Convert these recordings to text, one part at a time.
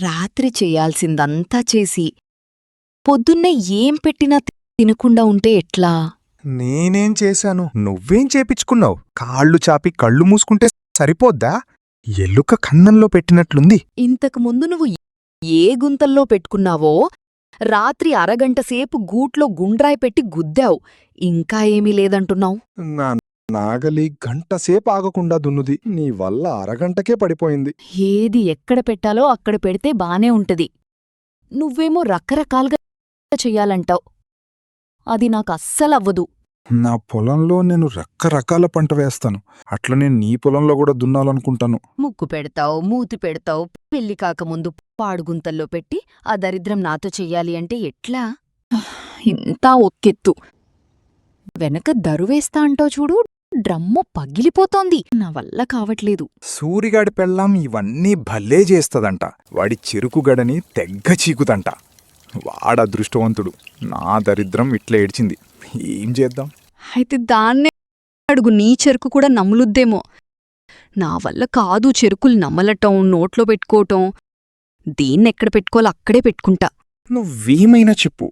రాత్రి చెయ్యాల్సిందంతా చేసి పొద్దున్నే ఏం పెట్టినా తినకుండా ఉంటే ఎట్లా? నేనేం చేశాను? నువ్వేం చేపిచ్చుకున్నావు? కాళ్ళు చాపి కళ్ళు మూసుకుంటే సరిపోద్దా? ఎలుక కన్నంలో పెట్టినట్లుంది. ఇంతకుముందు నువ్వు ఏ గుంతల్లో పెట్టుకున్నావో రాత్రి అరగంటసేపు గూట్లో గుండ్రాయి పెట్టి గుద్దావు. ఇంకా ఏమీ లేదంటున్నావు? నా నాగలి గంటసేపు ఆగకుండా దున్నుది. నీ వల్ల అరగంటకే పడిపోయింది. ఏది ఎక్కడ పెట్టాలో అక్కడ పెడితే బానే ఉంటది. నువ్వేమో రకరకాలుగా చెయ్యాలంటావు. అది నాకస్సలవ్వదు. నా పొలంలో నేను రకరకాల పంట వేస్తాను. అట్లా నేను నీ పొలంలో కూడా దున్నాలనుకుంటాను. ముక్కు పెడతావు, మూతి పెడతావు, పెళ్లి కాకముందు పాడుగుంతల్లో పెట్టి ఆ దరిద్రం నాతో చెయ్యాలి అంటే ఎట్లా? ఇంతా ఒక్కెత్తు. వెనక దరువేస్తా అంటావు చూడు, డ్రమ్ము పగిలిపోతోంది. నా వల్ల కావట్లేదు. సూరిగాడి పెళ్ళాం ఇవన్నీ భలే చేస్తదంట. వాడి చెరుకుగడని తెగ్గ చీకుతంట. వాడదృష్టవంతుడు. నా దరిద్రం ఇట్లా ఏడ్చింది. ఏం చేద్దాం? అయితే దాన్నే అడుగు, నీ చెరుకు కూడా నమ్ములుద్దేమో. నా వల్ల కాదు చెరుకులు నమ్మలటం, నోట్లో పెట్టుకోవటం. దేన్నెక్కడ పెట్టుకోవాలో అక్కడే పెట్టుకుంటా. నువ్వేమైనా చెప్పు,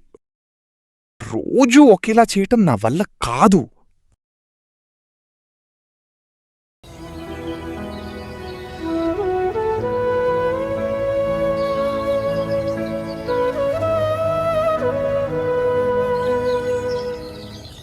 రోజూ ఒకేలా చేయటం నా వల్ల కాదు.